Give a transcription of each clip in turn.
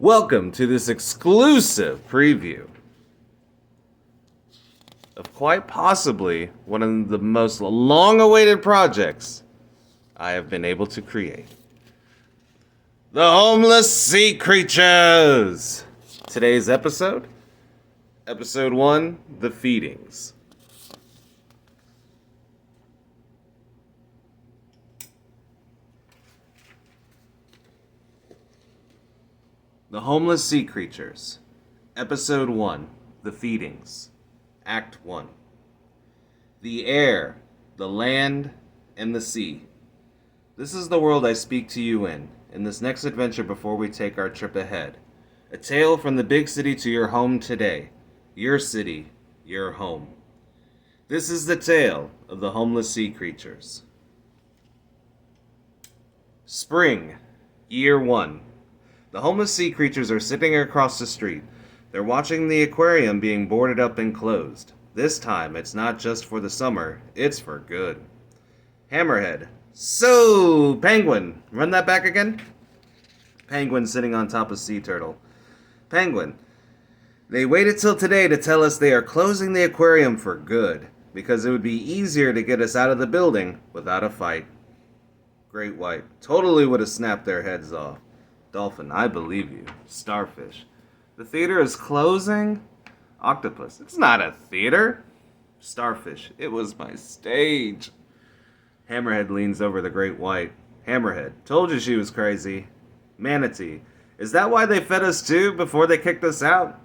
Welcome to this exclusive preview of quite possibly one of the most long-awaited projects I have been able to create. The Homeless Sea Creatures! Today's episode, Episode 1, The Feedings. The Homeless Sea Creatures, Episode 1, The Feedings, Act 1. The air, the land, and the sea. This is the world I speak to you in this next adventure before we take our trip ahead. A tale from the big city to your home today. Your city, your home. This is the tale of the Homeless Sea Creatures. Spring, Year 1. The homeless sea creatures are sitting across the street. They're watching the aquarium being boarded up and closed. This time, it's not just for the summer, it's for good. Hammerhead. So, Penguin, run that back again? Penguin sitting on top of Sea Turtle. Penguin. They waited till today to tell us they are closing the aquarium for good, because it would be easier to get us out of the building without a fight. Great White. Totally would have snapped their heads off. Dolphin, I believe you. Starfish. The theater is closing? Octopus, it's not a theater. Starfish, it was my stage. Hammerhead leans over the Great White. Hammerhead, told you she was crazy. Manatee, is that why they fed us too before they kicked us out?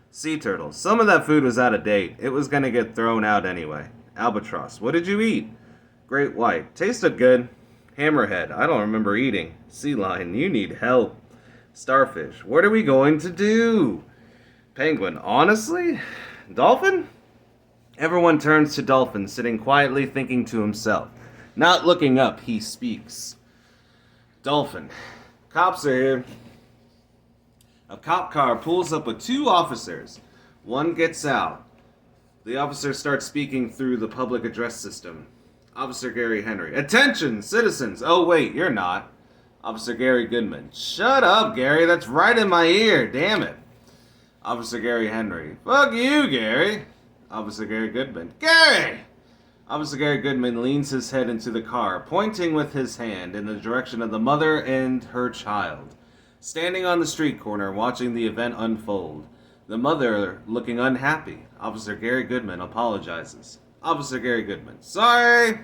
Sea Turtle, some of that food was out of date. It was gonna get thrown out anyway. Albatross, what did you eat? Great White, tasted good. Hammerhead, I don't remember eating. Sea Lion, you need help. Starfish, what are we going to do? Penguin, honestly? Dolphin? Everyone turns to Dolphin, sitting quietly thinking to himself. Not looking up, he speaks. Dolphin, cops are here. A cop car pulls up with two officers. One gets out. The officer starts speaking through the public address system. Officer Gary Henry. Attention, citizens! Oh, wait, you're not. Officer Gary Goodman. Shut up, Gary. That's right in my ear. Damn it. Officer Gary Henry. Fuck you, Gary. Officer Gary Goodman. Gary! Officer Gary Goodman leans his head into the car, pointing with his hand in the direction of the mother and her child, standing on the street corner watching the event unfold. The mother looking unhappy. Officer Gary Goodman apologizes. Officer Gary Goodman. Sorry!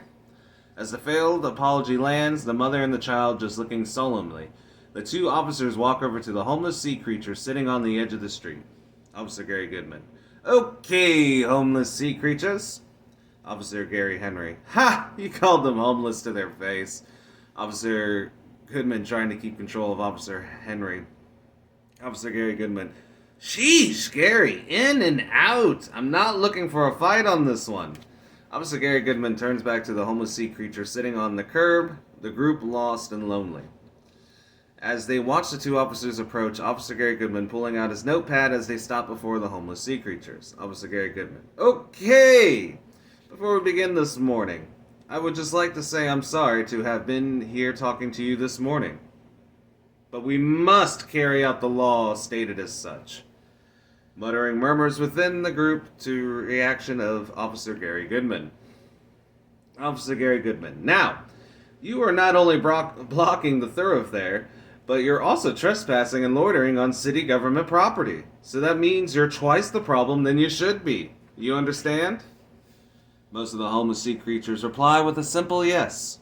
As the failed apology lands, the mother and the child just looking solemnly. The two officers walk over to the homeless sea creature sitting on the edge of the street. Officer Gary Goodman. Okay, homeless sea creatures. Officer Gary Henry. Ha! You called them homeless to their face. Officer Goodman trying to keep control of Officer Henry. Officer Gary Goodman. Sheesh, Gary, in and out. I'm not looking for a fight on this one. Officer Gary Goodman turns back to the homeless sea creature sitting on the curb, the group lost and lonely. As they watch the two officers approach, Officer Gary Goodman pulling out his notepad as they stop before the homeless sea creatures. Officer Gary Goodman. Okay! Before we begin this morning, I would just like to say I'm sorry to have been here talking to you this morning. But we must carry out the law stated as such. Muttering murmurs within the group to reaction of Officer Gary Goodman. Officer Gary Goodman. Now, you are not only blocking the thoroughfare, but you're also trespassing and loitering on city government property. So that means you're twice the problem than you should be. You understand? Most of the homeless sea creatures reply with a simple yes.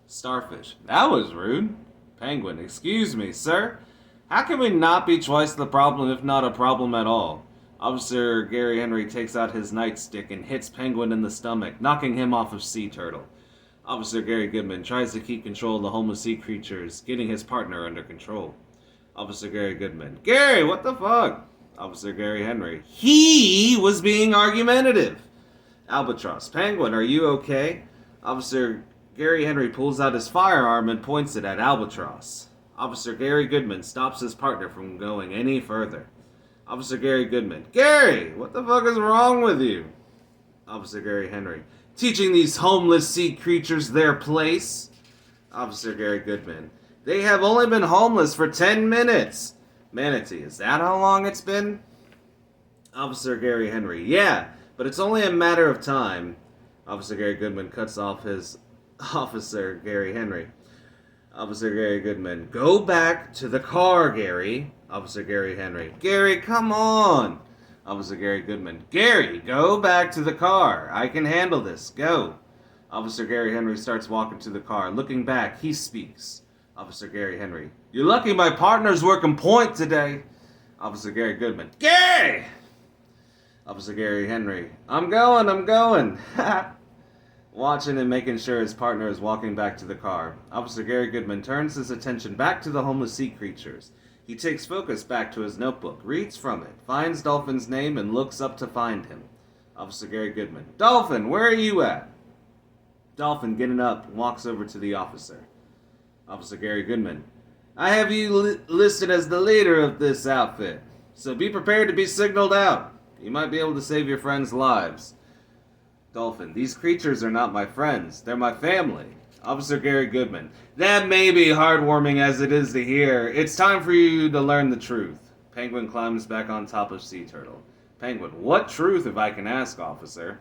Starfish. That was rude. Penguin. Excuse me, sir. How can we not be twice the problem if not a problem at all? Officer Gary Henry takes out his nightstick and hits Penguin in the stomach, knocking him off of Sea Turtle. Officer Gary Goodman tries to keep control of the homeless sea creatures, getting his partner under control. Officer Gary Goodman. Gary, what the fuck? Officer Gary Henry. He was being argumentative. Albatross. Penguin, are you okay? Officer Gary Henry pulls out his firearm and points it at Albatross. Officer Gary Goodman stops his partner from going any further. Officer Gary Goodman. Gary, what the fuck is wrong with you? Officer Gary Henry. Teaching these homeless sea creatures their place. Officer Gary Goodman. They have only been homeless for 10 minutes. Manatee, is that how long it's been? Officer Gary Henry, yeah, but it's only a matter of time. Officer Gary Goodman cuts off his Officer Gary Henry. Officer Gary Goodman, go back to the car, Gary. Officer Gary Henry, Gary, come on. Officer Gary Goodman, Gary, go back to the car. I can handle this. Go. Officer Gary Henry starts walking to the car. Looking back, he speaks. Officer Gary Henry, you're lucky my partner's working point today. Officer Gary Goodman, Gary! Officer Gary Henry, I'm going. Watching and making sure his partner is walking back to the car. Officer Gary Goodman turns his attention back to the homeless sea creatures. He takes focus back to his notebook, reads from it, finds Dolphin's name, and looks up to find him. Officer Gary Goodman, Dolphin, where are you at? Dolphin, getting up, walks over to the officer. Officer Gary Goodman, I have you listed as the leader of this outfit, so be prepared to be signaled out. You might be able to save your friends' lives. Dolphin, these creatures are not my friends. They're my family. Officer Gary Goodman, that may be heartwarming as it is to hear. It's time for you to learn the truth. Penguin climbs back on top of Sea Turtle. Penguin, what truth, if I can ask, officer?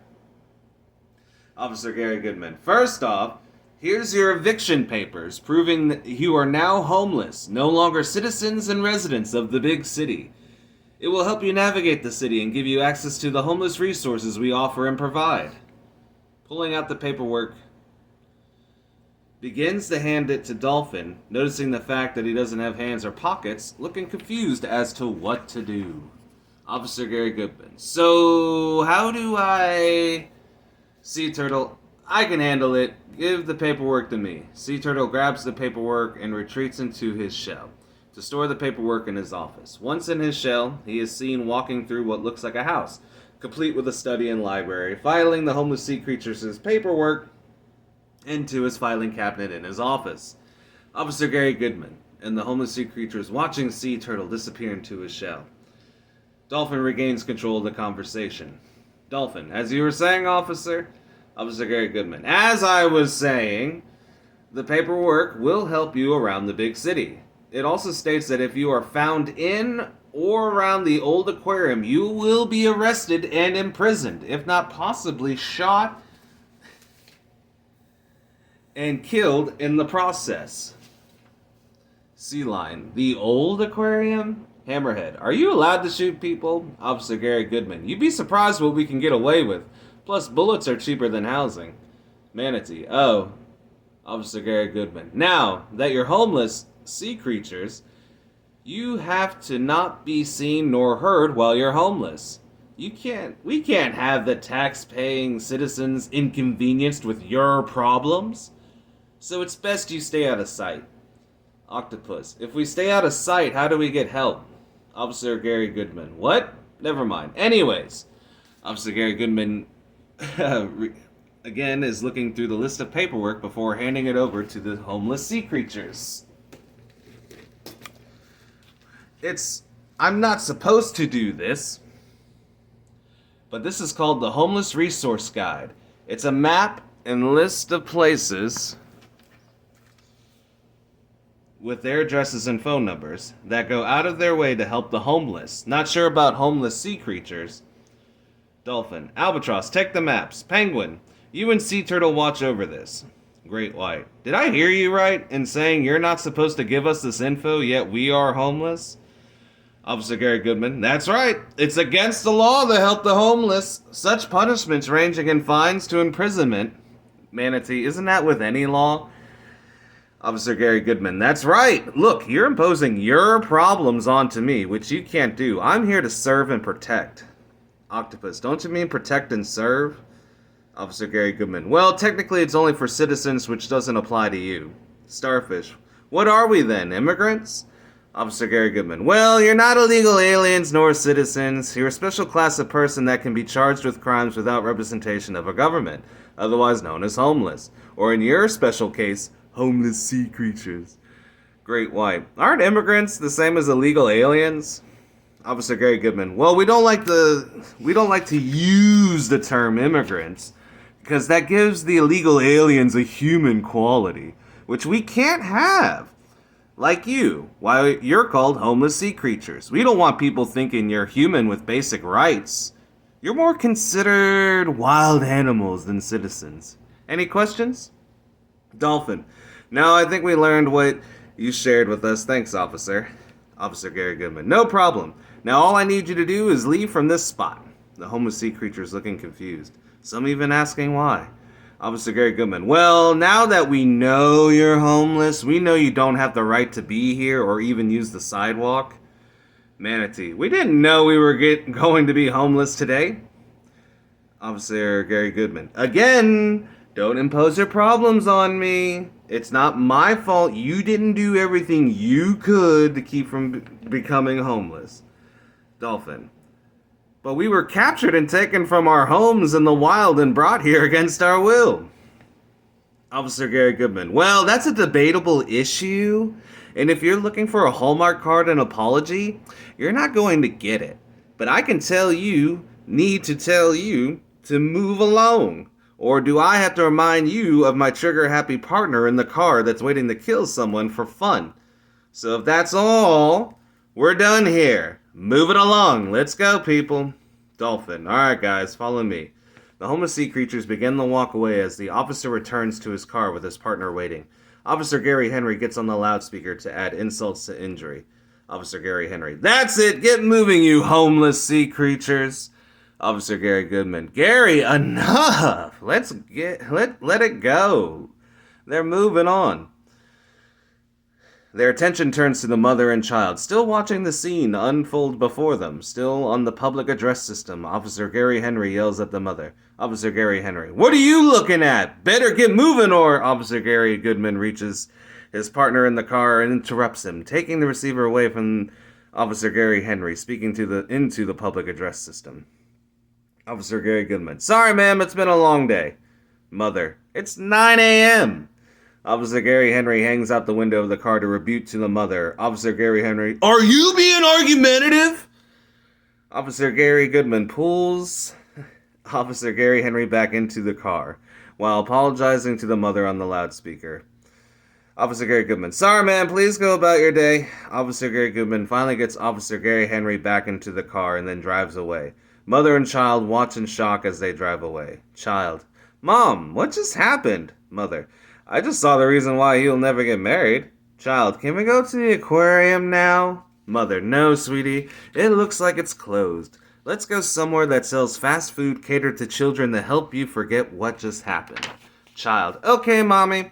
Officer Gary Goodman, first off, here's your eviction papers proving that you are now homeless, no longer citizens and residents of the big city. It will help you navigate the city and give you access to the homeless resources we offer and provide. Pulling out the paperwork, begins to hand it to Dolphin, noticing the fact that he doesn't have hands or pockets, looking confused as to what to do. Officer Gary Goodman, so how do I... Sea Turtle, I can handle it. Give the paperwork to me. Sea Turtle grabs the paperwork and retreats into his shell to store the paperwork in his office. Once in his shell, he is seen walking through what looks like a house, complete with a study and library, filing the homeless sea creatures' paperwork into his filing cabinet in his office. Officer Gary Goodman and the homeless sea creatures watching Sea Turtle disappear into his shell. Dolphin regains control of the conversation. Dolphin, as you were saying, officer? Officer Gary Goodman, as I was saying, the paperwork will help you around the big city. It also states that if you are found in or around the old aquarium, you will be arrested and imprisoned, if not possibly shot and killed in the process. Sea Lion, the old aquarium? Hammerhead, are you allowed to shoot people? Officer Gary Goodman, you'd be surprised what we can get away with. Plus, bullets are cheaper than housing. Manatee, oh. Officer Gary Goodman, now that you're homeless sea creatures, you have to not be seen nor heard while you're homeless. We can't have the tax-paying citizens inconvenienced with your problems. So it's best you stay out of sight. Octopus, if we stay out of sight, how do we get help? Officer Gary Goodman, what? Never mind. Anyways, Officer Gary Goodman, again, is looking through the list of paperwork before handing it over to the homeless sea creatures. I'm not supposed to do this, but this is called the Homeless Resource Guide. It's a map and list of places with their addresses and phone numbers that go out of their way to help the homeless. Not sure about homeless sea creatures. Dolphin, Albatross, take the maps. Penguin, you and Sea Turtle watch over this. Great White, did I hear you right in saying you're not supposed to give us this info, yet we are homeless? Officer Gary Goodman, that's right. It's against the law to help the homeless. Such punishments ranging in fines to imprisonment. Manatee, isn't that with any law? Officer Gary Goodman, that's right. Look, you're imposing your problems onto me, which you can't do. I'm here to serve and protect. Octopus, don't you mean protect and serve? Officer Gary Goodman, well, technically it's only for citizens, which doesn't apply to you. Starfish, what are we then, immigrants? Officer Gary Goodman, well, you're not illegal aliens nor citizens. You're a special class of person that can be charged with crimes without representation of a government, otherwise known as homeless. Or in your special case, homeless sea creatures. Great White, aren't immigrants the same as illegal aliens? Officer Gary Goodman, well, we don't like to use the term immigrants because that gives the illegal aliens a human quality, which we can't have. Like you, why you're called homeless sea creatures. We don't want people thinking you're human with basic rights. You're more considered wild animals than citizens. Any questions? Dolphin. No, I think we learned what you shared with us. Thanks, officer. Officer Gary Goodman. No problem. Now all I need you to do is leave from this spot. The homeless sea creature's looking confused. Some even asking why. Officer Gary Goodman. Well, now that we know you're homeless, we know you don't have the right to be here or even use the sidewalk. Manatee. We didn't know we were going to be homeless today. Officer Gary Goodman. Again, don't impose your problems on me. It's not my fault you didn't do everything you could to keep from becoming homeless. Dolphin. But we were captured and taken from our homes in the wild and brought here against our will. Officer Gary Goodman. Well, that's a debatable issue. And if you're looking for a Hallmark card and apology, you're not going to get it. But I can tell you to move along. Or do I have to remind you of my trigger-happy partner in the car that's waiting to kill someone for fun? So if that's all, we're done here. Move it along. Let's go, people. Dolphin. Alright, guys, follow me. The homeless sea creatures begin to walk away as the officer returns to his car with his partner waiting. Officer Gary Henry gets on the loudspeaker to add insults to injury. Officer Gary Henry. That's it! Get moving, you homeless sea creatures! Officer Gary Goodman. Gary, enough! Let it go. They're moving on. Their attention turns to the mother and child, still watching the scene unfold before them. Still on the public address system, Officer Gary Henry yells at the mother. Officer Gary Henry. What are you looking at? Better get moving, or... Officer Gary Goodman reaches his partner in the car and interrupts him, taking the receiver away from Officer Gary Henry, speaking into the public address system. Officer Gary Goodman. Sorry, ma'am, it's been a long day. Mother. It's 9 a.m. Officer Gary Henry hangs out the window of the car to rebuke to the mother. Officer Gary Henry. Are you being argumentative? Officer Gary Goodman pulls Officer Gary Henry back into the car while apologizing to the mother on the loudspeaker. Officer Gary Goodman. Sorry, man. Please go about your day. Officer Gary Goodman finally gets Officer Gary Henry back into the car and then drives away. Mother and child watch in shock as they drive away. Child. Mom, what just happened? Mother. I just saw the reason why he'll never get married. Child. Can we go to the aquarium now? Mother. No, sweetie. It looks like it's closed. Let's go somewhere that sells fast food catered to children to help you forget what just happened. Child. Okay, Mommy.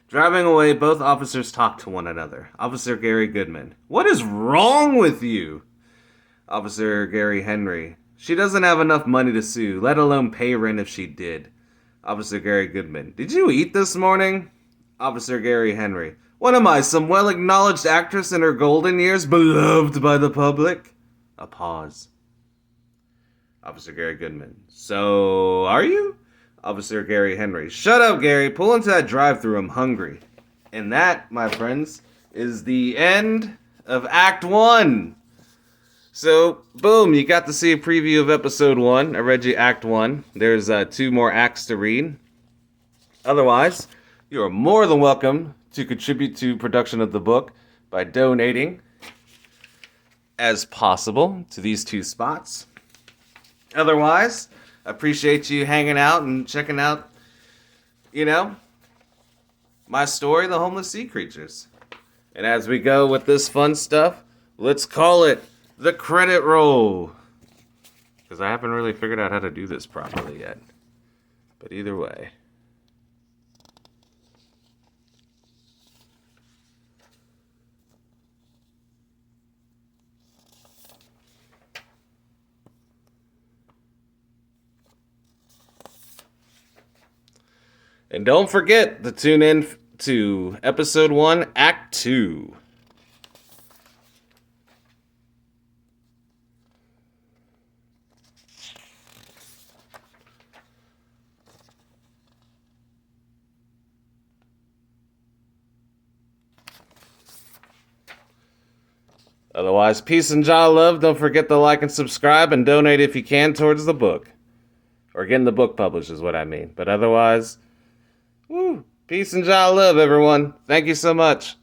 Driving away, both officers talk to one another. Officer Gary Goodman. What is wrong with you? Officer Gary Henry. She doesn't have enough money to sue, let alone pay rent if she did. Officer Gary Goodman. Did you eat this morning? Officer Gary Henry. What am I, some well-acknowledged actress in her golden years, beloved by the public? A pause. Officer Gary Goodman. So, are you? Officer Gary Henry. Shut up, Gary. Pull into that drive-thru. I'm hungry. And that, my friends, is the end of Act 1. So, boom, you got to see a preview of Episode 1. I read you Act 1. There's 2 more acts to read. Otherwise, you are more than welcome to contribute to production of the book by donating, as possible, to these 2 spots. Otherwise, I appreciate you hanging out and checking out, my story, The Homeless Sea Creatures. And as we go with this fun stuff, let's call it the credit roll. Because I haven't really figured out how to do this properly yet. But either way. And don't forget to tune in to Episode 1, Act 2. Otherwise, peace and jolly love. Don't forget to like and subscribe and donate if you can towards the book. Or getting the book published is what I mean. But otherwise, peace and jolly love, everyone. Thank you so much.